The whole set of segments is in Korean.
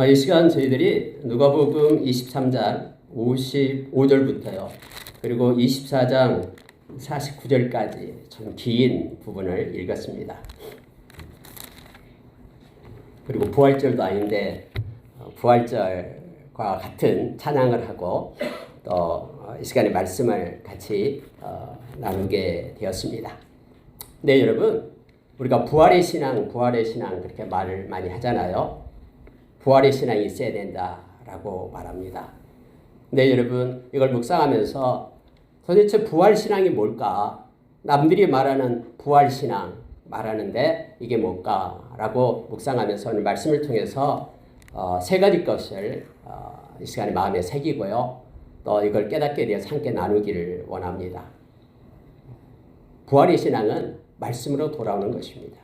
이 시간 저희들이 누가복음 23장 55절부터요. 그리고 24장 49절까지 좀 긴 부분을 읽었습니다. 그리고 부활절도 아닌데 부활절과 같은 찬양을 하고 또 이 시간에 말씀을 같이 나누게 되었습니다. 네, 여러분, 우리가 부활의 신앙 그렇게 말을 많이 하잖아요. 부활의 신앙이 있어야 된다라고 말합니다. 네, 여러분, 이걸 묵상하면서 도대체 부활 신앙이 뭘까? 남들이 말하는 부활 신앙 말하는데 이게 뭘까라고 묵상하면서 오늘 말씀을 통해서 세 가지 것을 이 시간에 마음에 새기고요. 또 이걸 깨닫게 되어서 함께 나누기를 원합니다. 부활의 신앙은 말씀으로 돌아오는 것입니다.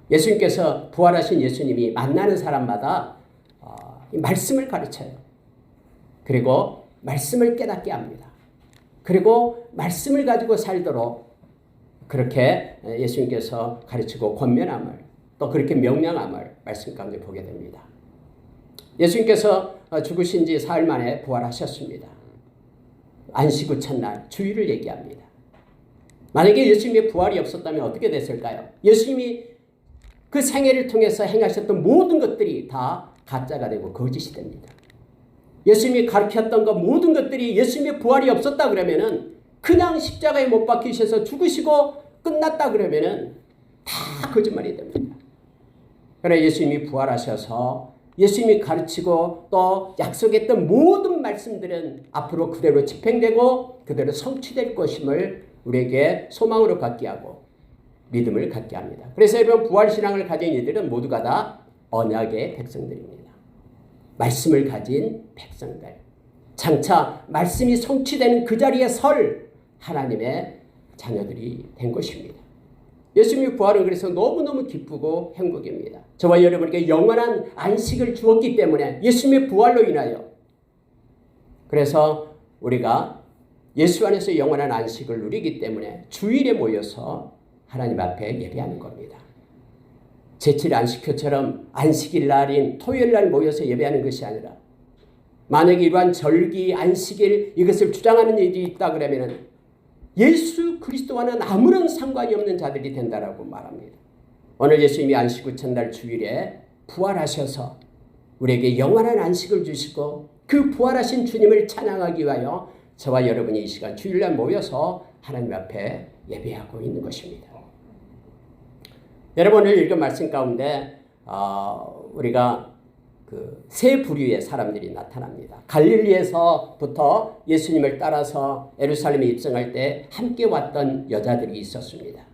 예수님께서 부활하신 예수님이 만나는 사람마다 말씀을 가르쳐요. 그리고 말씀을 깨닫게 합니다. 그리고 말씀을 가지고 살도록 그렇게 예수님께서 가르치고 권면함을 또 그렇게 명령함을 말씀 가운데 보게 됩니다. 예수님께서 죽으신 지 사흘 만에 부활하셨습니다. 안식 후 첫날 주일을 얘기합니다. 만약에 예수님의 부활이 없었다면 어떻게 됐을까요? 예수님이 그 생애를 통해서 행하셨던 모든 것들이 다 가짜가 되고 거짓이 됩니다. 예수님이 가르쳤던 것 모든 것들이 예수님의 부활이 없었다 그러면은 그냥 십자가에 못 박히셔서 죽으시고 끝났다 그러면은 다 거짓말이 됩니다. 그러나 예수님이 부활하셔서 예수님이 가르치고 또 약속했던 모든 말씀들은 앞으로 그대로 집행되고 그대로 성취될 것임을 우리에게 소망으로 갖게 하고 믿음을 갖게 합니다. 그래서 여러분, 부활신앙을 가진 이들은 모두가 다 언약의 백성들입니다. 말씀을 가진 백성들. 장차 말씀이 성취되는 그 자리에 설 하나님의 자녀들이 된 것입니다. 예수님의 부활은 그래서 너무너무 기쁘고 행복입니다. 저와 여러분에게 영원한 안식을 주었기 때문에 예수님의 부활로 인하여 그래서 우리가 예수 안에서 영원한 안식을 누리기 때문에 주일에 모여서 하나님 앞에 예배하는 겁니다. 제7의 안식교처럼 안식일 날인 토요일 날 모여서 예배하는 것이 아니라 만약에 이러한 절기, 안식일 이것을 주장하는 일이 있다 그러면 예수 그리스도와는 아무런 상관이 없는 자들이 된다라고 말합니다. 오늘 예수님이 안식 후 첫날 주일에 부활하셔서 우리에게 영원한 안식을 주시고 그 부활하신 주님을 찬양하기 위하여 저와 여러분이 이 시간 주일날 모여서 하나님 앞에 예배하고 있는 것입니다. 여러분, 오늘 읽은 말씀 가운데 우리가 그 세 부류의 사람들이 나타납니다. 갈릴리에서부터 예수님을 따라서 예루살렘에 입성할 때 함께 왔던 여자들이 있었습니다.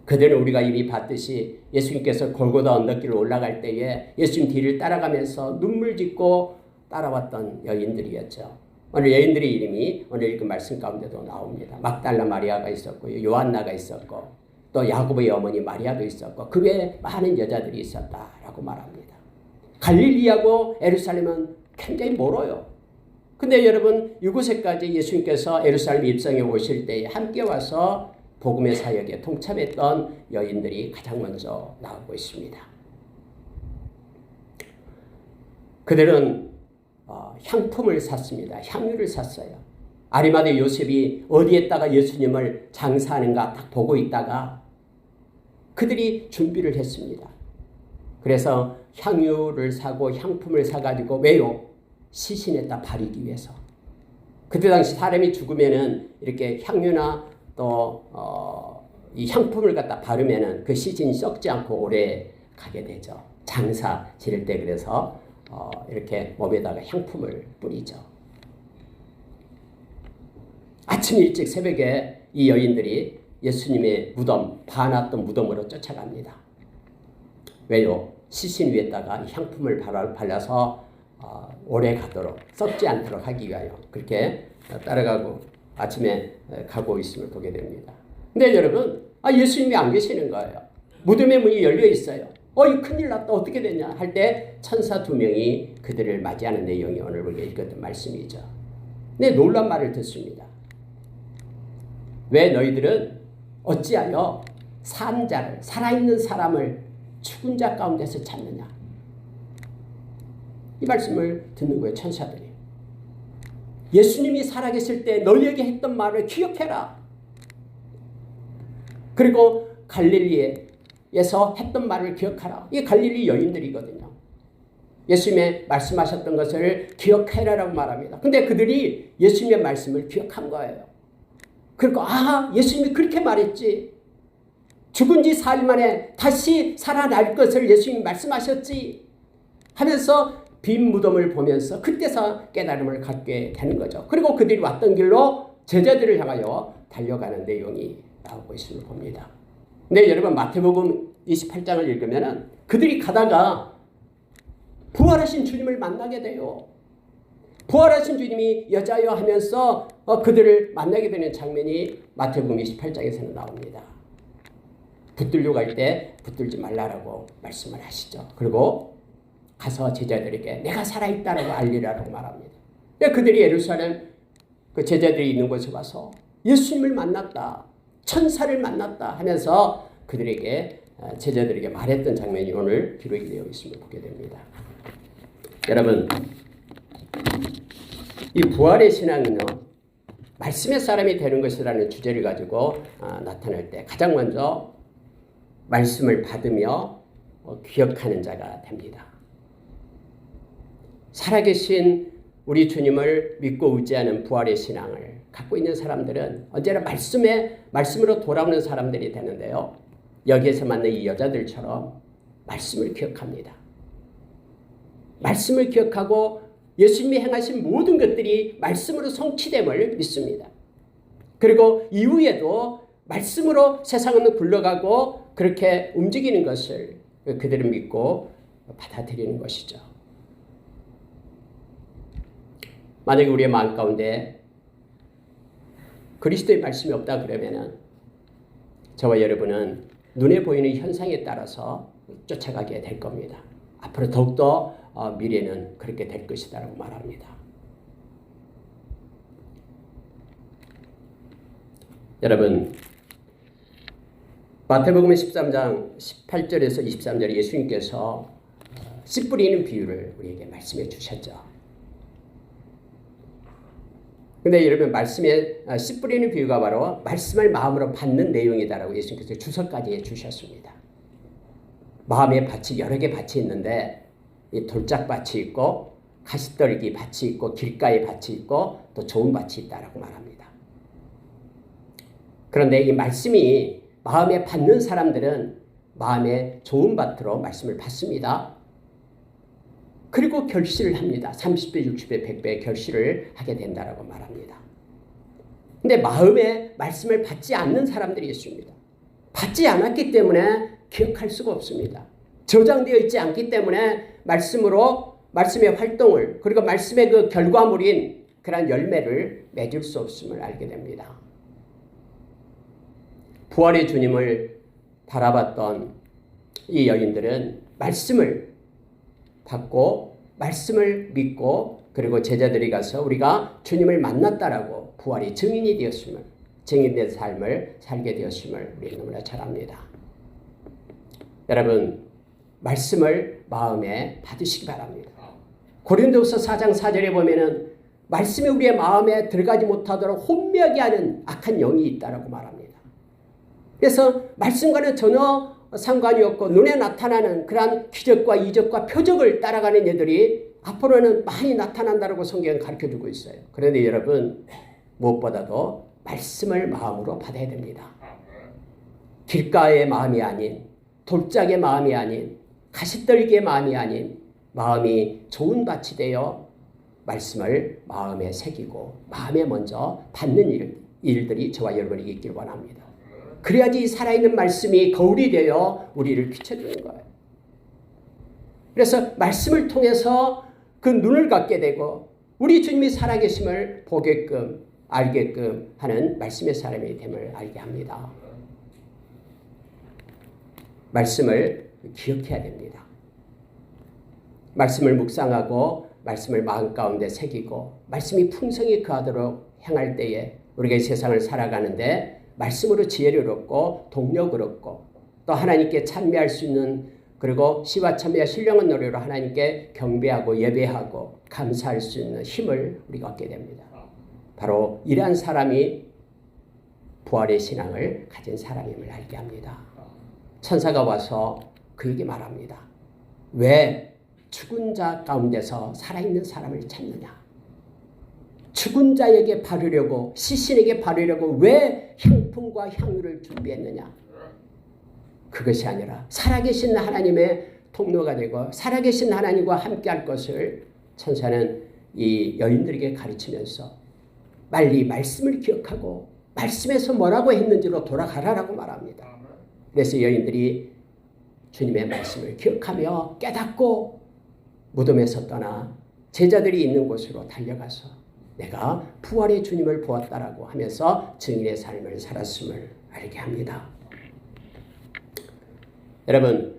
그들은 우리가 이미 봤듯이 예수님께서 골고다 언덕길을 올라갈 때에 예수님 뒤를 따라가면서 눈물 짓고 따라왔던 여인들이었죠. 오늘 여인들의 이름이 오늘 읽은 말씀 가운데도 나옵니다. 막달라 마리아가 있었고 요한나가 있었고 또 야고보의 어머니 마리아도 있었고 그 외에 많은 여자들이 있었다라고 말합니다. 갈릴리하고 예루살렘은 굉장히 멀어요. 근데 여러분, 이곳에까지 예수님께서 예루살렘 입성해 오실 때에 함께 와서 복음의 사역에 동참했던 여인들이 가장 먼저 나오고 있습니다. 그들은 향품을 샀습니다. 향유를 샀어요. 아리마대 요셉이 어디에다가 예수님을 장사하는가 딱 보고 있다가 그들이 준비를 했습니다. 그래서 향유를 사고 향품을 사가지고 왜요? 시신에다 바르기 위해서. 그때 당시 사람이 죽으면은 이렇게 향유나 또 이 향품을 갖다 바르면은 그 시신이 썩지 않고 오래 가게 되죠. 장사 지를 때 그래서 이렇게 몸에다가 향품을 뿌리죠. 아침 일찍 새벽에 이 여인들이 예수님의 무덤, 반았던 무덤으로 쫓아갑니다. 왜요? 시신 위에다가 향품을 발라서 오래 가도록, 썩지 않도록 하기 위하여 그렇게 따라가고 아침에 가고 있음을 보게 됩니다. 근데 여러분, 예수님이 안 계시는 거예요. 무덤의 문이 열려 있어요. 이 큰일 났다. 어떻게 됐냐 할 때 천사 2명이 그들을 맞이하는 내용이 오늘 우리가 읽었던 말씀이죠. 네, 놀란 말을 듣습니다. 왜 너희들은 어찌하여 산 자를, 살아있는 사람을 죽은 자 가운데서 찾느냐. 이 말씀을 듣는 거예요. 천사들이. 예수님이 살아계실 때 너희에게 했던 말을 기억해라. 그리고 갈릴리에서 했던 말을 기억하라. 이게 갈릴리 여인들이거든요. 예수님의 말씀하셨던 것을 기억해라라고 말합니다. 근데 그들이 예수님의 말씀을 기억한 거예요. 그리고 예수님이 그렇게 말했지. 죽은 지 4일 만에 다시 살아날 것을 예수님이 말씀하셨지 하면서 빈 무덤을 보면서 그때서 깨달음을 갖게 되는 거죠. 그리고 그들이 왔던 길로 제자들을 향하여 달려가는 내용이 나오고 있음을 봅니다. 근데 여러분 마태복음 28장을 읽으면 그들이 가다가 부활하신 주님을 만나게 돼요. 부활하신 주님이 여자여 하면서 그들을 만나게 되는 장면이 마태복음 28장에서는 나옵니다. 붙들려 갈 때 붙들지 말라라고 말씀을 하시죠. 그리고 가서 제자들에게 내가 살아있다라고 알리라라고 말합니다. 그들이 예루살렘 그 제자들이 있는 곳에 가서 예수님을 만났다. 천사를 만났다 하면서 그들에게 제자들에게 말했던 장면이 오늘 기록이 되어 있음을 보게 됩니다. 여러분, 이 부활의 신앙은요, 말씀의 사람이 되는 것이라는 주제를 가지고 나타날 때 가장 먼저 말씀을 받으며 기억하는 자가 됩니다. 살아계신 우리 주님을 믿고 의지하는 부활의 신앙을 갖고 있는 사람들은 언제나 말씀으로 돌아오는 사람들이 되는데요. 여기에서 만난 이 여자들처럼 말씀을 기억합니다. 말씀을 기억하고 예수님이 행하신 모든 것들이 말씀으로 성취됨을 믿습니다. 그리고 이후에도 말씀으로 세상은 굴러가고 그렇게 움직이는 것을 그들은 믿고 받아들이는 것이죠. 만약에 우리의 마음 가운데 그리스도의 말씀이 없다 그러면은 저와 여러분은 눈에 보이는 현상에 따라서 쫓아가게 될 겁니다. 앞으로 더욱더 미래는 그렇게 될 것이다라고 말합니다. 여러분, 마태복음 13장 18절에서 23절에 예수님께서 씨 뿌리는 비유를 우리에게 말씀해 주셨죠. 근데 여러분, 말씀에 씨 뿌리는 비유가 바로 말씀을 마음으로 받는 내용이다라고 예수님께서 주석까지 해주셨습니다. 마음의 밭이 여러 개 밭이 있는데 이 돌짝밭이 있고 가시떨기 밭이 있고 길가의 밭이 있고 또 좋은 밭이 있다라고 말합니다. 그런데 이 말씀이 마음에 받는 사람들은 마음에 좋은 밭으로 말씀을 받습니다. 그리고 결실을 합니다. 30배, 60배, 100배 결실을 하게 된다라고 말합니다. 근데 마음에 말씀을 받지 않는 사람들이 있습니다. 받지 않았기 때문에 기억할 수가 없습니다. 저장되어 있지 않기 때문에 말씀의 활동을 그리고 말씀의 그 결과물인 그런 열매를 맺을 수 없음을 알게 됩니다. 부활의 주님을 바라봤던 이 여인들은 말씀을 받고 말씀을 믿고 그리고 제자들이 가서 우리가 주님을 만났다라고 부활의 증인이 되었음을 증인된 삶을 살게 되었음을 우리 너무나 잘 압니다. 여러분, 말씀을 마음에 받으시기 바랍니다. 고린도후서 4장 4절에 보면은 말씀이 우리의 마음에 들어가지 못하도록 혼미하게 하는 악한 영이 있다라고 말합니다. 그래서 말씀과는 전혀 상관이 없고 눈에 나타나는 그러한 기적과 이적과 표적을 따라가는 애들이 앞으로는 많이 나타난다고 성경은 가르쳐주고 있어요. 그런데 여러분, 무엇보다도 말씀을 마음으로 받아야 됩니다. 길가의 마음이 아닌, 돌짝의 마음이 아닌, 가시떨기의 마음이 아닌 마음이 좋은 밭이 되어 말씀을 마음에 새기고 마음에 먼저 받는 일들이 저와 여러분에게 있길 원합니다. 그래야지 살아있는 말씀이 거울이 되어 우리를 비춰주는 거예요. 그래서 말씀을 통해서 그 눈을 갖게 되고 우리 주님이 살아계심을 보게끔 알게끔 하는 말씀의 사람이 됨을 알게 합니다. 말씀을 기억해야 됩니다. 말씀을 묵상하고 말씀을 마음 가운데 새기고 말씀이 풍성히 거하도록 행할 때에 우리가 이 세상을 살아가는데 말씀으로 지혜를 얻고 동력을 얻고 또 하나님께 찬미할 수 있는 그리고 시와 참회와 신령한 노래로 하나님께 경배하고 예배하고 감사할 수 있는 힘을 우리가 얻게 됩니다. 바로 이러한 사람이 부활의 신앙을 가진 사람임을 알게 합니다. 천사가 와서 그에게 말합니다. 왜 죽은 자 가운데서 살아있는 사람을 찾느냐? 죽은 자에게 바르려고, 시신에게 바르려고 왜 향품과 향유를 준비했느냐? 그것이 아니라 살아계신 하나님의 통로가 되고 살아계신 하나님과 함께할 것을 천사는 이 여인들에게 가르치면서 빨리 말씀을 기억하고 말씀에서 뭐라고 했는지로 돌아가라라고 말합니다. 그래서 여인들이 주님의 말씀을 기억하며 깨닫고 무덤에서 떠나 제자들이 있는 곳으로 달려가서 내가 부활의 주님을 보았다라고 하면서 증인의 삶을 살았음을 알게 합니다. 여러분,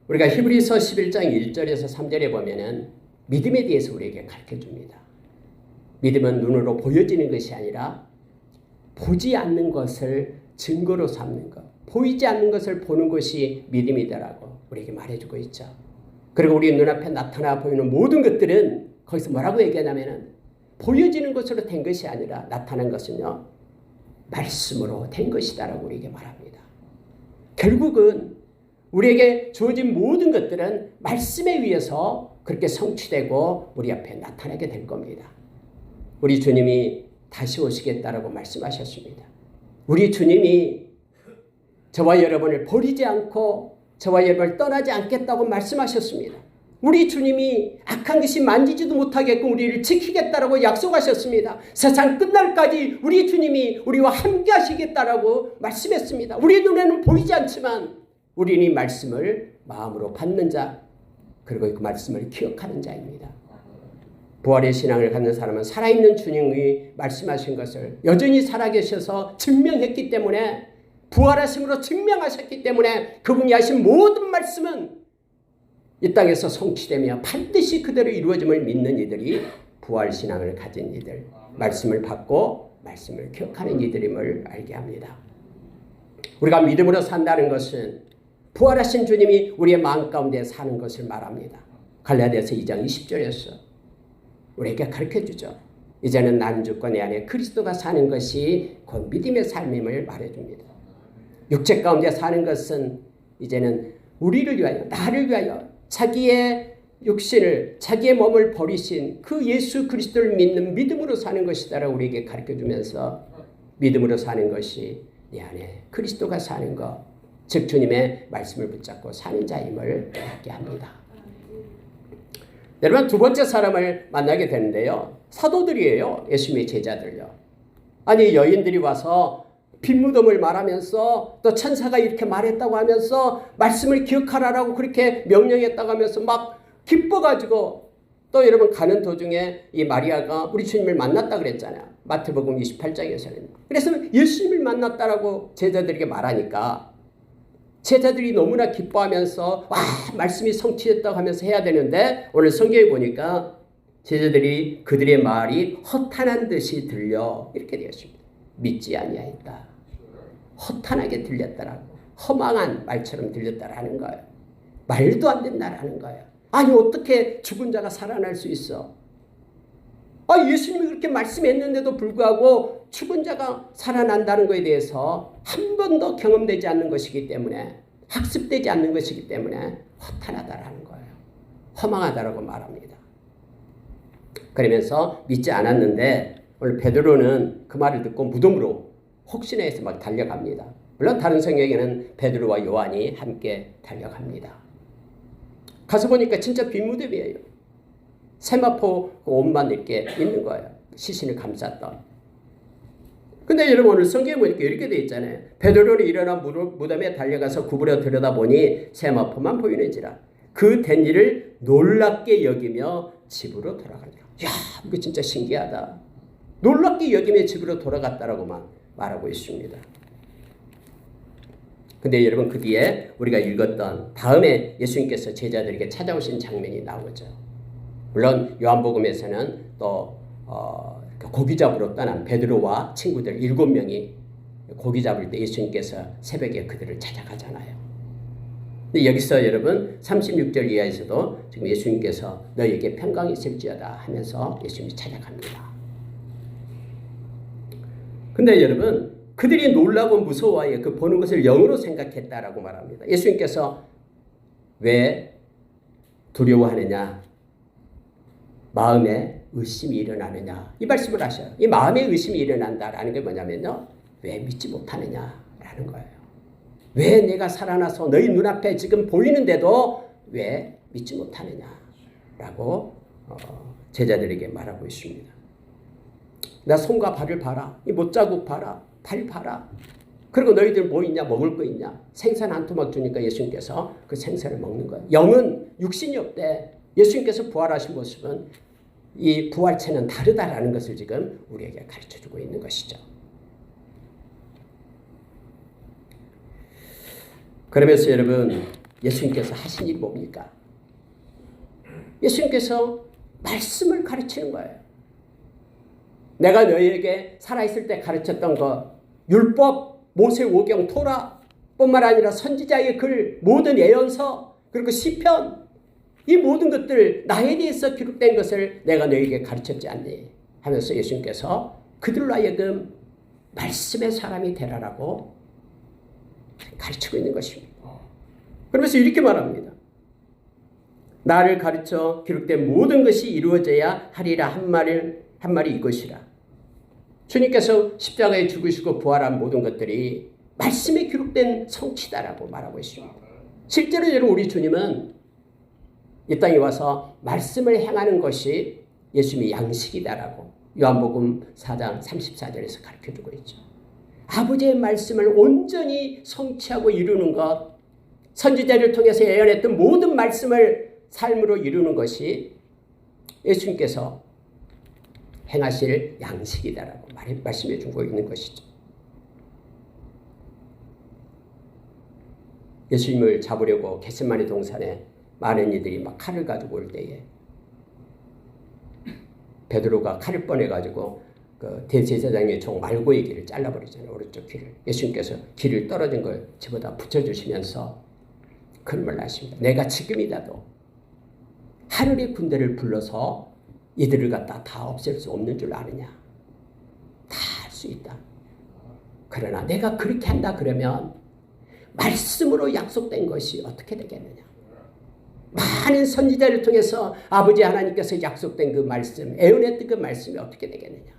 우리가 히브리서 11장 1절에서 3절에 보면은 믿음에 대해서 우리에게 가르쳐줍니다. 믿음은 눈으로 보여지는 것이 아니라 보지 않는 것을 증거로 삼는 것, 보이지 않는 것을 보는 것이 믿음이다라고 우리에게 말해주고 있죠. 그리고 우리 눈앞에 나타나 보이는 모든 것들은 거기서 뭐라고 얘기하냐면은 보여지는 것으로 된 것이 아니라 나타난 것은요, 말씀으로 된 것이다라고 우리에게 말합니다. 결국은 우리에게 주어진 모든 것들은 말씀에 의해서 그렇게 성취되고 우리 앞에 나타나게 될 겁니다. 우리 주님이 다시 오시겠다라고 말씀하셨습니다. 우리 주님이 저와 여러분을 버리지 않고 저와 여러분을 떠나지 않겠다고 말씀하셨습니다. 우리 주님이 악한 것이 만지지도 못하게끔 우리를 지키겠다라고 약속하셨습니다. 세상 끝날까지 우리 주님이 우리와 함께 하시겠다라고 말씀했습니다. 우리 눈에는 보이지 않지만 우리는 이 말씀을 마음으로 받는 자, 그리고 그 말씀을 기억하는 자입니다. 부활의 신앙을 갖는 사람은 살아있는 주님이 말씀하신 것을 여전히 살아계셔서 증명했기 때문에, 부활하심으로 증명하셨기 때문에 그분이 하신 모든 말씀은 이 땅에서 성취되며 반드시 그대로 이루어짐을 믿는 이들이 부활신앙을 가진 이들, 말씀을 받고 말씀을 기억하는 이들임을 알게 합니다. 우리가 믿음으로 산다는 것은 부활하신 주님이 우리의 마음 가운데 사는 것을 말합니다. 갈라디아서 2장 20절에서 우리에게 가르쳐주죠. 이제는 나는 죽고 내 안에 그리스도가 사는 것이 곧 믿음의 삶임을 말해줍니다. 육체 가운데 사는 것은 이제는 우리를 위하여, 나를 위하여 자기의 육신을, 자기의 몸을 버리신 그 예수 그리스도를 믿는 믿음으로 사는 것이다라고 우리에게 가르쳐주면서 믿음으로 사는 것이 내 안에 그리스도가 사는 것, 즉 주님의 말씀을 붙잡고 사는 자임을 깨닫게 합니다. 여러분, 두 번째 사람을 만나게 되는데요, 사도들이에요. 예수님의 제자들요. 아니, 여인들이 와서 빈무덤을 말하면서 또 천사가 이렇게 말했다고 하면서 말씀을 기억하라라고 그렇게 명령했다고 하면서 막 기뻐가지고, 또 여러분 가는 도중에 이 마리아가 우리 주님을 만났다 그랬잖아요. 마태복음 28장에서는. 그래서 예수님을 만났다라고 제자들에게 말하니까 제자들이 너무나 기뻐하면서 와, 말씀이 성취됐다고 하면서 해야 되는데, 오늘 성경에 보니까 제자들이 그들의 말이 허탄한 듯이 들려 이렇게 되었습니다. 믿지 아니하였다. 허탄하게 들렸다라고, 허망한 말처럼 들렸다라는 거예요. 말도 안 된다라는 거예요. 아니, 어떻게 죽은 자가 살아날 수 있어? 예수님이 그렇게 말씀했는데도 불구하고 죽은 자가 살아난다는 것에 대해서 한 번도 경험되지 않는 것이기 때문에, 학습되지 않는 것이기 때문에 허탄하다라는 거예요. 허망하다라고 말합니다. 그러면서 믿지 않았는데, 오늘 베드로는 그 말을 듣고 무덤으로 혹시나 해서 막 달려갑니다. 물론 다른 성경에는 베드로와 요한이 함께 달려갑니다. 가서 보니까 진짜 빈 무덤이에요. 세마포 옷만 이렇게 있는 거예요. 시신을 감쌌던. 근데 여러분, 오늘 성경에 보니까 이렇게 돼 있잖아요. 베드로는 일어나 무덤에 달려가서 구부려 들여다보니 세마포만 보이는지라 그 된 일을 놀랍게 여기며 집으로 돌아가니라. 야, 이거 진짜 신기하다. 놀랍게 여기며 집으로 돌아갔다라고만 말하고 있습니다. 근데 여러분, 그 뒤에 우리가 읽었던 다음에 예수님께서 제자들에게 찾아오신 장면이 나오죠. 물론 요한복음에서는 또 고기 잡으러 떠난 베드로와 친구들 7명이 고기 잡을 때 예수님께서 새벽에 그들을 찾아가잖아요. 근데 여기서 여러분 36절 이하에서도 지금 예수님께서 너희에게 평강이 있을지어다 하면서 예수님이 찾아갑니다. 근데 여러분 그들이 놀라고 무서워하여 그 보는 것을 영으로 생각했다라고 말합니다. 예수님께서 왜 두려워하느냐? 마음에 의심이 일어나느냐? 이 말씀을 하셔요. 이 마음에 의심이 일어난다라는 게 뭐냐면요. 왜 믿지 못하느냐라는 거예요. 왜 내가 살아나서 너희 눈앞에 지금 보이는데도 왜 믿지 못하느냐라고 제자들에게 말하고 있습니다. 나 손과 발을 봐라. 이 못자국 봐라. 발 봐라. 그리고 너희들 뭐 있냐? 먹을 거 있냐? 생선 한 토막 주니까 예수님께서 그 생선을 먹는 거예요. 영은 육신이 없대. 예수님께서 부활하신 모습은 이 부활체는 다르다라는 것을 지금 우리에게 가르쳐주고 있는 것이죠. 그러면서 여러분 예수님께서 하신 일이 뭡니까? 예수님께서 말씀을 가르치는 거예요. 내가 너희에게 살아있을 때 가르쳤던 것, 율법, 모세오경, 토라 뿐만 아니라 선지자의 글, 모든 예언서, 그리고 시편, 이 모든 것들 나에 대해서 기록된 것을 내가 너희에게 가르쳤지 않니? 하면서 예수님께서 그들로 하여금 말씀의 사람이 되라라고 가르치고 있는 것입니다. 그러면서 이렇게 말합니다. 나를 가르쳐 기록된 모든 것이 이루어져야 하리라 한 말이 이것이라. 주님께서 십자가에 죽으시고 부활한 모든 것들이 말씀에 기록된 성취다라고 말하고 있습니다. 실제로 여러분 우리 주님은 이 땅에 와서 말씀을 행하는 것이 예수님의 양식이다라고 요한복음 4장 34절에서 가르쳐주고 있죠. 아버지의 말씀을 온전히 성취하고 이루는 것, 선지자를 통해서 예언했던 모든 말씀을 삶으로 이루는 것이 예수님께서 행하실 양식이다라고 말씀해 주고 있는 것이죠. 예수님을 잡으려고 겟세마네 동산에 많은 이들이 막 칼을 가지고 올 때에 베드로가 칼을 꺼내가지고 그 대제사장의 종 말고의 귀를 잘라버리잖아요. 오른쪽 귀를. 예수님께서 귀를 떨어진 걸 집어다 붙여주시면서 그런 말 하십니다. 내가 지금이라도 하늘의 군대를 불러서 이들을 갖다 다 없앨 수 없는 줄 아느냐. 다 할 수 있다. 그러나 내가 그렇게 한다 그러면 말씀으로 약속된 것이 어떻게 되겠느냐. 많은 선지자를 통해서 아버지 하나님께서 약속된 그 말씀, 애원했던 그 말씀이 어떻게 되겠느냐.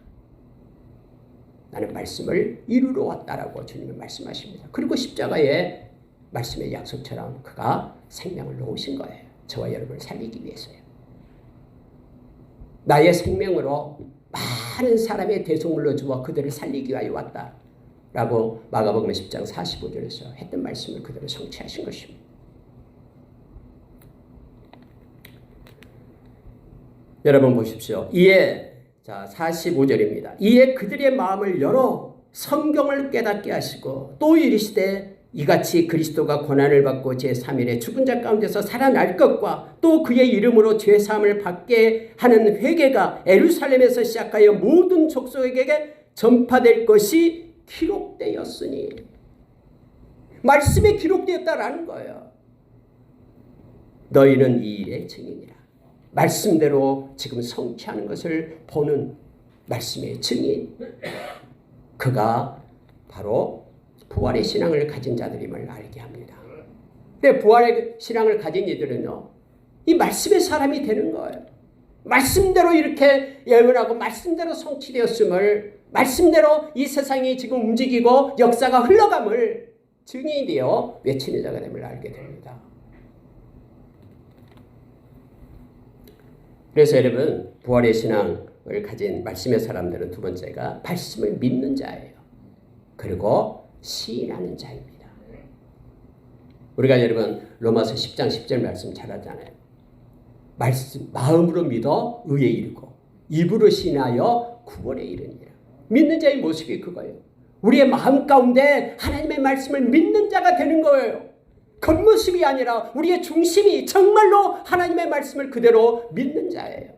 나는 말씀을 이루러 왔다라고 주님은 말씀하십니다. 그리고 십자가에 말씀의 약속처럼 그가 생명을 놓으신 거예요. 저와 여러분을 살리기 위해서요. 나의 생명으로 많은 사람의 대속물로 주어 그들을 살리기 위하여 왔다라고 마가복음 10장 45절에서 했던 말씀을 그대로 성취하신 것입니다. 여러분 보십시오. 이에 45절입니다. 이에 그들의 마음을 열어 성경을 깨닫게 하시고 또 이르시되 이같이 그리스도가 고난을 받고 제3일에 죽은 자 가운데서 살아날 것과 또 그의 이름으로 죄사함을 받게 하는 회개가 예루살렘에서 시작하여 모든 족속에게 전파될 것이 기록되었으니. 말씀에 기록되었다라는 거예요. 너희는 이 일의 증인이라. 말씀대로 지금 성취하는 것을 보는 말씀의 증인. 그가 바로 부활의 신앙을 가진 자들임을 알게 합니다. 근데 부활의 신앙을 가진 이들은요, 이 말씀의 사람이 되는 거예요. 말씀대로 이렇게 예언하고 말씀대로 성취되었음을, 말씀대로 이 세상이 지금 움직이고 역사가 흘러감을 증인이 되어 외치는 자가 됨을 알게 됩니다. 그래서 여러분, 부활의 신앙을 가진 말씀의 사람들은 두 번째가 말씀을 믿는 자예요. 그리고 시인하는 자입니다. 우리가 여러분 로마서 10장 10절 말씀 잘 하잖아요. 말씀 마음으로 믿어 의에 이르고 입으로 시인하여 구원에 이르니라. 믿는 자의 모습이 그거예요. 우리의 마음 가운데 하나님의 말씀을 믿는 자가 되는 거예요. 겉모습이 아니라 우리의 중심이 정말로 하나님의 말씀을 그대로 믿는 자예요.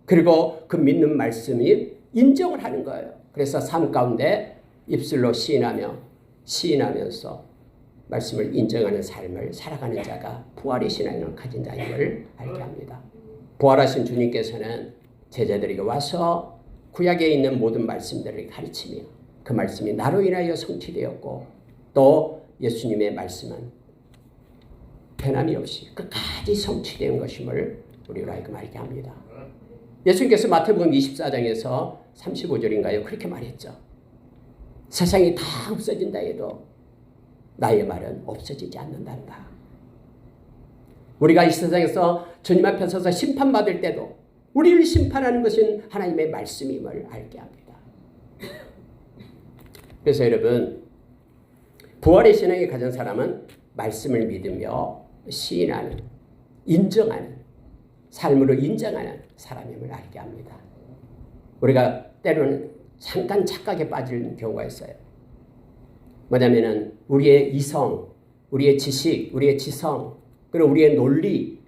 그리고 그 믿는 말씀이 인정을 하는 거예요. 그래서 삶 가운데 입술로 시인하면서 말씀을 인정하는 삶을 살아가는 자가 부활의 신앙을 가진 자임을 알게 합니다. 부활하신 주님께서는 제자들에게 와서 구약에 있는 모든 말씀들을 가르치며 그 말씀이 나로 인하여 성취되었고 또 예수님의 말씀은 변함이 없이 끝까지 성취된 것임을 우리로 하여금 알게 합니다. 예수님께서 마태복음 24장에서 35절인가요? 그렇게 말했죠. 세상이 다 없어진다 해도 나의 말은 없어지지 않는단다. 우리가 이 세상에서 주님 앞에 서서 심판받을 때도 우리를 심판하는 것은 하나님의 말씀임을 알게 합니다. 그래서 여러분, 부활의 신앙에 가진 사람은 말씀을 믿으며 시인하는, 인정하는, 삶으로 인정하는 사람임을 알게 합니다. 우리가 때로는 잠깐 착각에 빠지는 경우가 있어요. 뭐냐면은 우리의 이성, 우리의 지식, 우리의 지성, 그리고 우리의 논리,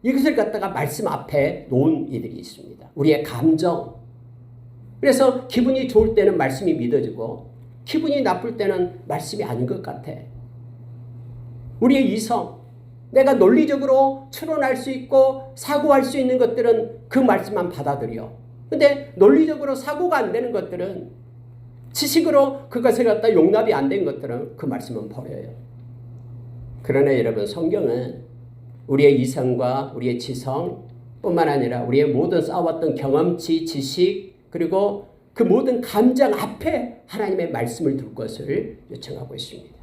이것을 갖다가 말씀 앞에 놓은 이들이 있습니다. 우리의 감정. 그래서 기분이 좋을 때는 말씀이 믿어지고 기분이 나쁠 때는 말씀이 아닌 것 같아. 우리의 이성, 내가 논리적으로 추론할 수 있고 사고할 수 있는 것들은 그 말씀만 받아들여. 근데 논리적으로 사고가 안 되는 것들은, 지식으로 그것을 갖다 용납이 안 된 것들은 그 말씀은 버려요. 그러나 여러분, 성경은 우리의 이성과 우리의 지성 뿐만 아니라 우리의 모든 쌓아왔던 경험치, 지식, 그리고 그 모든 감정 앞에 하나님의 말씀을 둘 것을 요청하고 있습니다.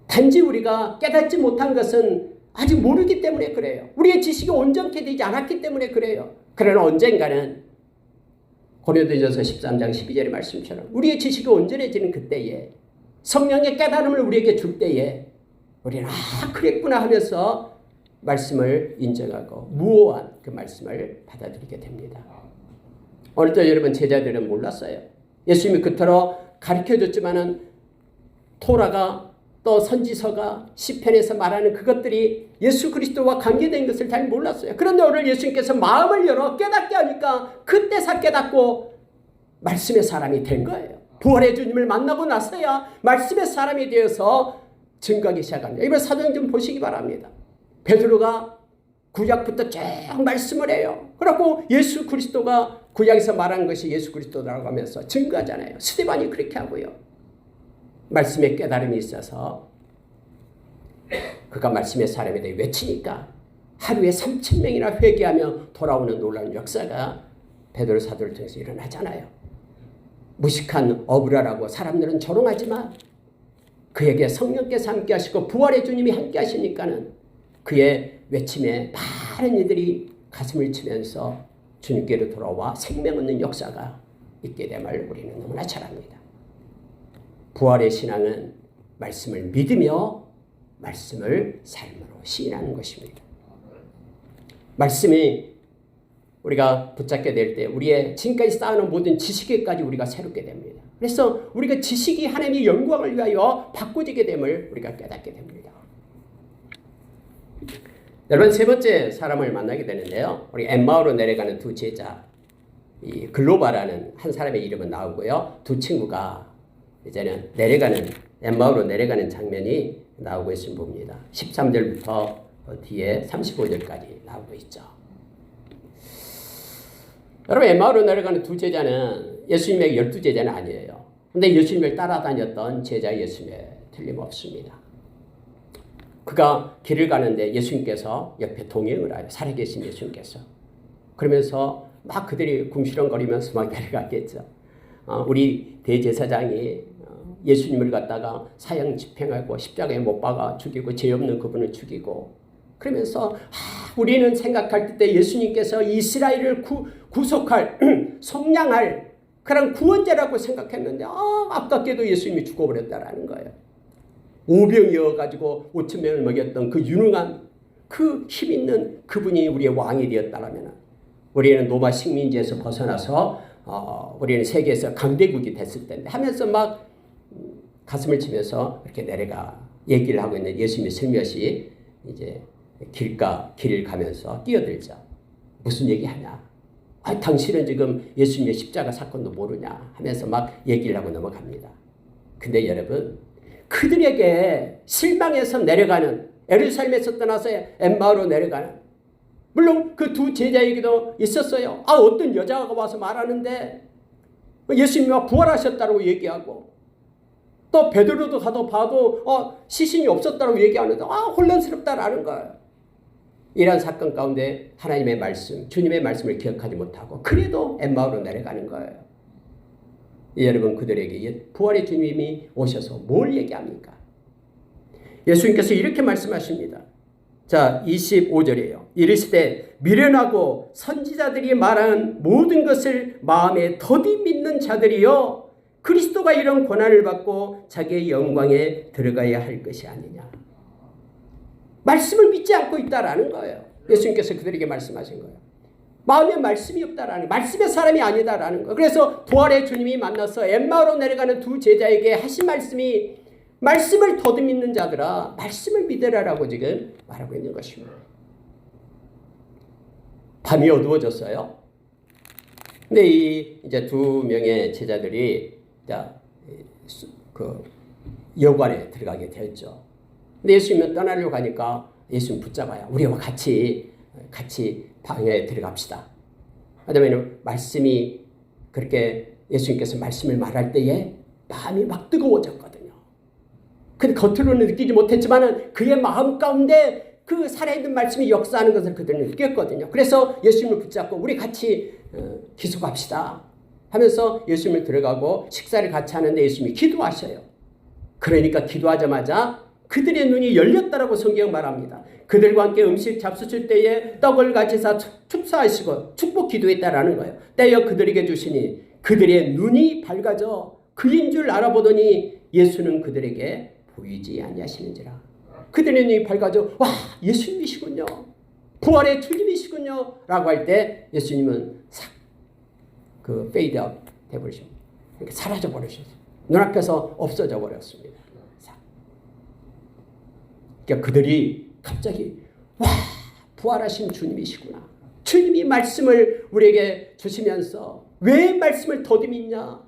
단지 우리가 깨닫지 못한 것은 아직 모르기 때문에 그래요. 우리의 지식이 온전케 되지 않았기 때문에 그래요. 그러나 언젠가는 고린도전서 13장 12절의 말씀처럼 우리의 지식이 온전해지는 그때에, 성령의 깨달음을 우리에게 줄 때에 우리는 그랬구나 하면서 말씀을 인정하고 무오한 그 말씀을 받아들이게 됩니다. 오늘도 여러분, 제자들은 몰랐어요. 예수님이 그토록 가르쳐줬지만은 토라가 또 선지서가 시편에서 말하는 그것들이 예수 그리스도와 관계된 것을 잘 몰랐어요. 그런데 오늘 예수님께서 마음을 열어 깨닫게 하니까 그때서 깨닫고 말씀의 사람이 된 거예요. 부활의 주님을 만나고 나서야 말씀의 사람이 되어서 증거하기 시작합니다. 이번 사도행 좀 보시기 바랍니다. 베드로가 구약부터 쭉 말씀을 해요. 그리고 예수 그리스도가 구약에서 말한 것이 예수 그리스도라고 하면서 증거하잖아요. 스데반이 그렇게 하고요. 말씀의 깨달음이 있어서 그가 말씀의 사람에 대해 외치니까 하루에 3,000명이나 회개하며 돌아오는 놀라운 역사가 베드로 사도를 통해서 일어나잖아요. 무식한 어브라라고 사람들은 조롱하지만 그에게 성령께서 함께 하시고 부활의 주님이 함께 하시니까는 그의 외침에 많은 이들이 가슴을 치면서 주님께로 돌아와 생명 얻는 역사가 있게 됨을 우리는 너무나 잘 압니다. 부활의 신앙은 말씀을 믿으며 말씀을 삶으로 시인하는 것입니다. 말씀이 우리가 붙잡게 될 때 우리의 지금까지 쌓아놓은 모든 지식에까지 우리가 새롭게 됩니다. 그래서 우리가 지식이 하나님의 영광을 위하여 바꾸지게 됨을 우리가 깨닫게 됩니다. 여러분, 세 번째 사람을 만나게 되는데요. 우리 엠마오로 내려가는 두 제자, 이 글로바라는 한 사람의 이름은 나오고요. 두 친구가 이제는 엠마오로 내려가는 장면이 나오고 있음을 봅니다. 13절부터 뒤에 35절까지 나오고 있죠. 여러분, 엠마오로 내려가는 두 제자는 예수님의 12제자는 아니에요. 근데 예수님을 따라다녔던 제자 예수님에 틀림없습니다. 그가 길을 가는데 예수님께서 옆에 동행을 하여, 살아계신 예수님께서. 그러면서 막 그들이 궁시렁거리면서 막 내려갔겠죠. 우리 대제사장이 예수님을 갖다가 사형 집행하고 십자가에 못 박아 죽이고 죄 없는 그분을 죽이고, 그러면서 우리는 생각할 때 예수님께서 이스라엘을 구속할 속량할 그런 구원자라고 생각했는데 아깝게도 예수님이 죽어버렸다라는 거예요. 오병이어가지고 5,000명을 먹였던 그 유능한 그 힘있는 그분이 우리의 왕이 되었다면 우리는 로마 식민지에서 벗어나서 우리는 세계에서 강대국이 됐을 텐데 하면서 막 가슴을 치면서 이렇게 내려가 얘기를 하고 있는 예수님이 슬며시 이제 길을 가면서 뛰어들죠. 무슨 얘기하냐? 당신은 지금 예수님의 십자가 사건도 모르냐? 하면서 막 얘기를 하고 넘어갑니다. 근데 여러분, 그들에게 실망해서 내려가는, 예루살렘에서 떠나서 엠마오로 내려가는, 물론 그 두 제자에게도 있었어요. 어떤 여자가 와서 말하는데 예수님이 부활하셨다고 얘기하고, 또 베드로도 가도 봐도 시신이 없었다고 얘기하는데 혼란스럽다라는 거예요. 이러한 사건 가운데 하나님의 말씀, 주님의 말씀을 기억하지 못하고 그래도 엠마오로 내려가는 거예요. 여러분, 그들에게 부활의 주님이 오셔서 뭘 얘기합니까? 예수님께서 이렇게 말씀하십니다. 자, 25절이에요. 이르시되 미련하고 선지자들이 말한 모든 것을 마음에 더디 믿는 자들이여, 그리스도가 이런 고난을 받고 자기의 영광에 들어가야 할 것이 아니냐. 말씀을 믿지 않고 있다라는 거예요. 예수님께서 그들에게 말씀하신 거예요. 마음에 말씀이 없다라는, 말씀의 사람이 아니다라는 거예요. 그래서 부활의 주님이 만나서 엠마오로 내려가는 두 제자에게 하신 말씀이, 말씀을 더듬 믿는 자들아 말씀을 믿으라라고 지금 말하고 있는 것입니다. 밤이 어두워졌어요. 근데 이제 두 명의 제자들이 그 여관에 들어가게 되었죠. 근데 예수님은 떠나려고 하니까 예수님 붙잡아요. 우리와 같이 방에 들어갑시다. 왜냐하면 말씀이, 그렇게 예수님께서 말씀을 말할 때에 마음이 막 뜨거워졌거든요. 근데 겉으로는 느끼지 못했지만 그의 마음 가운데 그 살아있는 말씀이 역사하는 것을 그들은 느꼈거든요. 그래서 예수님을 붙잡고 우리 같이 기숙합시다 하면서 예수님을 들어가고 식사를 같이 하는데 예수님이 기도하셔요. 그러니까 기도하자마자 그들의 눈이 열렸다라고 성경 말합니다. 그들과 함께 음식 잡수실 때에 떡을 가지사 축사하시고 축복 기도했다라는 거예요. 떼어 그들에게 주시니 그들의 눈이 밝아져 그인 줄 알아보더니 예수는 그들에게 보이지 아니하시는지라. 그들의 눈이 밝아져 와, 예수님이시군요, 부활의 주님이시군요 라고 할 때 예수님은 싹 그 페이드아웃 돼버리십니다. 이렇게 사라져 버리셨어요. 눈앞에서 없어져 버렸습니다. 그러니까 그들이 갑자기 와, 부활하신 주님이시구나, 주님이 말씀을 우리에게 주시면서 왜 말씀을 더듬이냐,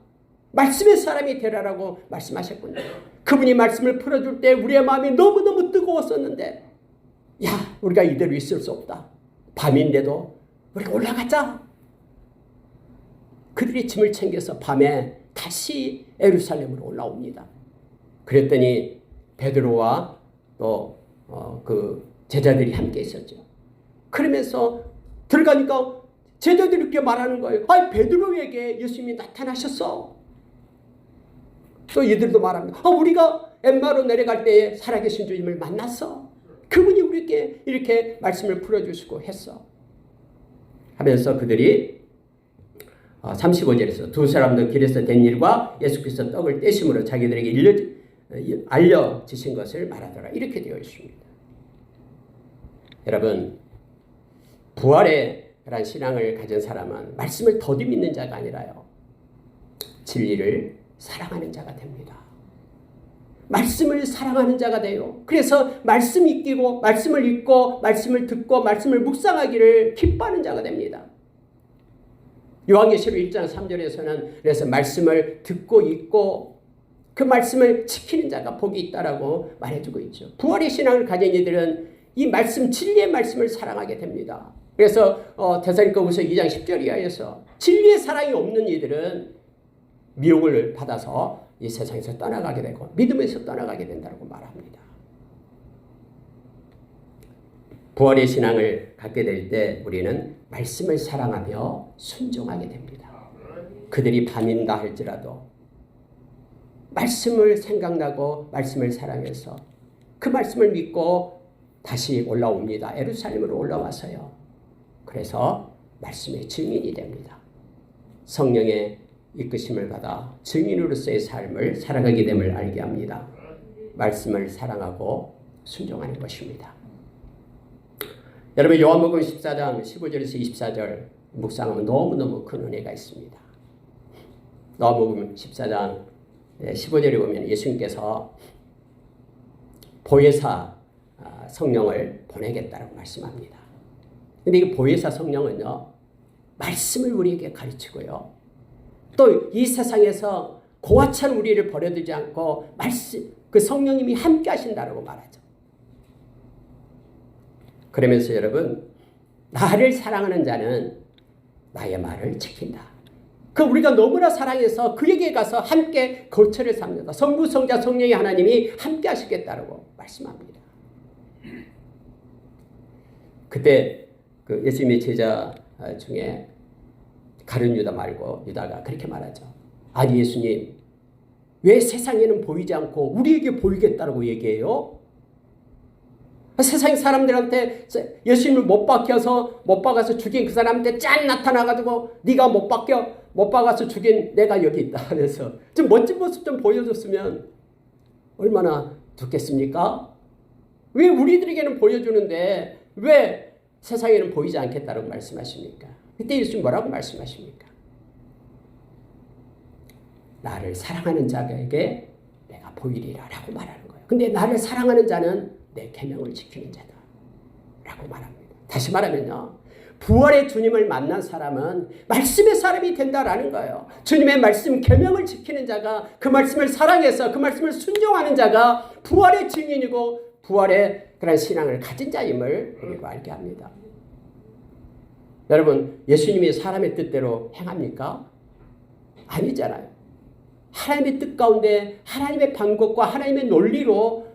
말씀의 사람이 되라라고 말씀하셨군요. 그분이 말씀을 풀어줄 때 우리의 마음이 너무너무 뜨거웠었는데, 야, 우리가 이대로 있을 수 없다, 밤인데도 우리가 올라가자. 그들이 짐을 챙겨서 밤에 다시 예루살렘으로 올라옵니다. 그랬더니 베드로와 또 그 제자들이 함께 있었죠. 그러면서 들어가니까 제자들이 이렇게 말하는 거예요. 베드로에게 예수님이 나타나셨어. 또 이들도 말합니다. 우리가 엠마로 내려갈 때에 살아계신 주님을 만났어. 그분이 우리에게 이렇게 말씀을 풀어주시고 했어 하면서 그들이 35절에서 두 사람도 길에서 된 일과 예수께서 떡을 떼심으로 자기들에게 알려주신 것을 말하더라. 이렇게 되어 있습니다. 여러분, 부활에 대한 신앙을 가진 사람은 말씀을 더디 믿는 자가 아니라요, 진리를 사랑하는 자가 됩니다. 말씀을 사랑하는 자가 돼요. 그래서 말씀 읽고 말씀을 읽고 말씀을 듣고 말씀을 묵상하기를 기뻐하는 자가 됩니다. 요한계시록 1장 3절에서는 그래서 말씀을 듣고 읽고 그 말씀을 지키는 자가 복이 있다라고 말해주고 있죠. 부활의 신앙을 가진 이들은 이 말씀, 진리의 말씀을 사랑하게 됩니다. 그래서 데살로니가후서 2장 10절 이하에서 진리의 사랑이 없는 이들은 미혹을 받아서 이 세상에서 떠나가게 되고 믿음에서 떠나가게 된다고 말합니다. 부활의 신앙을 갖게 될 때 우리는 말씀을 사랑하며 순종하게 됩니다. 그들이 밤인가 할지라도 말씀을 생각나고 말씀을 사랑해서 그 말씀을 믿고 다시 올라옵니다. 예루살렘으로 올라와서요. 그래서 말씀의 증인이 됩니다. 성령의 이끄심을 받아 증인으로서의 삶을 살아가게 됨을 알게 합니다. 말씀을 사랑하고 순종하는 것입니다. 여러분, 요한복음 14장 15절에서 24절 묵상하면 너무너무 큰 은혜가 있습니다. 요한복음 14장 15절에 보면 예수님께서 보혜사 성령을 보내겠다라고 말씀합니다. 근데 이 보혜사 성령은요, 말씀을 우리에게 가르치고요, 또 이 세상에서 고아찬 우리를 버려두지 않고 그 성령님이 함께 하신다고 말하죠. 그러면서 여러분, 나를 사랑하는 자는 나의 말을 지킨다. 그 우리가 너무나 사랑해서 그에게 가서 함께 거처를 삼는다. 성부, 성자, 성령의 하나님이 함께 하시겠다고 말씀합니다. 그때 그 예수님의 제자 중에 가룟 유다 말고 유다가 그렇게 말하죠. 아니 예수님, 왜 세상에는 보이지 않고 우리에게 보이겠다고 얘기해요? 세상 사람들한테 예수님을 못 박아서 죽인 그 사람한테 짠 나타나가지고 네가 못 박아서 죽인 내가 여기 있다. 그래서 좀 멋진 모습 좀 보여줬으면 얼마나 좋겠습니까? 왜 우리들에게는 보여주는데 왜 세상에는 보이지 않겠다고 말씀하십니까? 그때 예수님 뭐라고 말씀하십니까? 나를 사랑하는 자에게 내가 보이리라 라고 말하는 거예요. 근데 나를 사랑하는 자는 내 계명을 지키는 자다 라고 말합니다. 다시 말하면요, 부활의 주님을 만난 사람은 말씀의 사람이 된다라는 거예요. 주님의 말씀 계명을 지키는 자가, 그 말씀을 사랑해서 그 말씀을 순종하는 자가 부활의 증인이고 부활의 그런 신앙을 가진 자임을 우리가 알게 합니다. 여러분, 예수님이 사람의 뜻대로 행합니까? 아니잖아요. 하나님의 뜻 가운데 하나님의 방법과 하나님의 논리로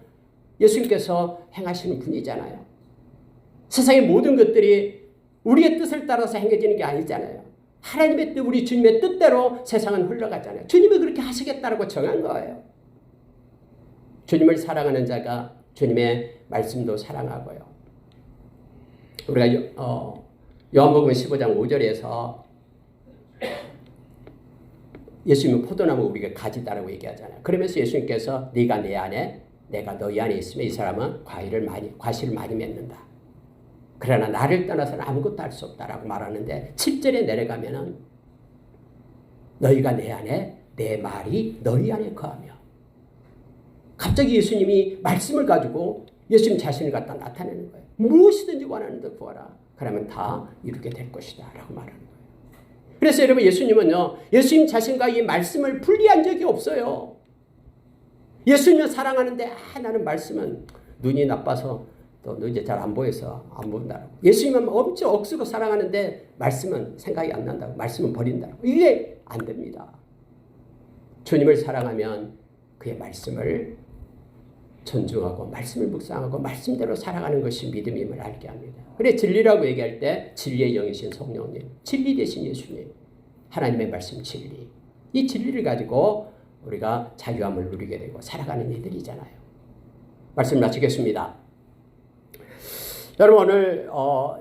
예수님께서 행하시는 분이잖아요. 세상의 모든 것들이 우리의 뜻을 따라서 행해지는 게 아니잖아요. 하나님의 뜻, 우리 주님의 뜻대로 세상은 흘러가잖아요. 주님이 그렇게 하시겠다고 정한 거예요. 주님을 사랑하는 자가 주님의 말씀도 사랑하고요. 우리가 요한복음 15장 5절에서 예수님은 포도나무, 우리가 가지다라고 얘기하잖아요. 그러면서 예수님께서 네가 내 안에 내가 너희 안에 있으면 이 사람은 과실을 많이 맺는다. 그러나 나를 떠나서는 아무것도 할 수 없다라고 말하는데 7절에 내려가면은 너희가 내 안에 내 말이 너희 안에 거하며, 갑자기 예수님이 말씀을 가지고 예수님 자신을 갖다 나타내는 거예요. 무엇이든지 원하는 데 구하라. 그러면 다 이루게 될 것이다 라고 말하는 거예요. 그래서 여러분, 예수님은요, 예수님 자신과 이 말씀을 분리한 적이 없어요. 예수님을 사랑하는데 나는 말씀은 눈이 나빠서 또 이제 잘 안 보여서 안 본다고. 예수님은 엄청 억수로 사랑하는데 말씀은 생각이 안 난다고. 말씀은 버린다고. 이게 안 됩니다. 주님을 사랑하면 그의 말씀을 존중하고 말씀을 묵상하고 말씀대로 살아가는 것이 믿음임을 알게 합니다. 그래 진리라고 얘기할 때 진리의 영이신 성령님, 진리 대신 예수님, 하나님의 말씀 진리, 이 진리를 가지고 우리가 자유함을 누리게 되고 살아가는 이들이잖아요. 말씀 마치겠습니다. 여러분, 오늘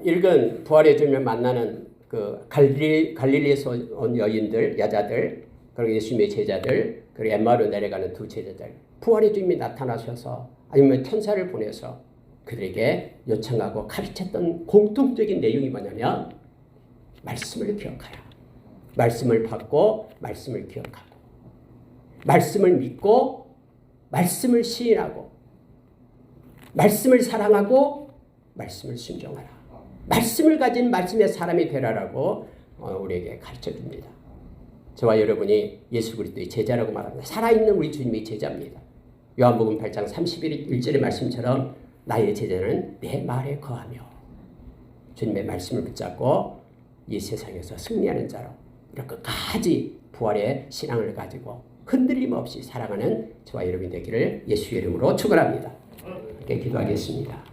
읽은 부활의 주님을 만나는 그 갈릴리에서 온 여인들, 여자들, 그리고 예수님의 제자들, 그리고 엠마오로 내려가는 두 제자들, 부활의 주님이 나타나셔서 아니면 천사를 보내서 그들에게 요청하고 가르쳤던 공통적인 내용이 뭐냐면 말씀을 기억하라. 말씀을 받고 말씀을 기억하고 말씀을 믿고 말씀을 시인하고 말씀을 사랑하고 말씀을 순종하라. 말씀을 가진 말씀의 사람이 되라라고 우리에게 가르쳐줍니다. 저와 여러분이 예수 그리스도의 제자라고 말합니다. 살아있는 우리 주님의 제자입니다. 요한복음 8장 31절의 말씀처럼 나의 제자는 내 말에 거하며 주님의 말씀을 붙잡고 이 세상에서 승리하는 자로 끝까지 부활의 신앙을 가지고 흔들림 없이 살아가는 저와 여러분이 되기를 예수의 이름으로 축원합니다. 이렇게 기도하겠습니다.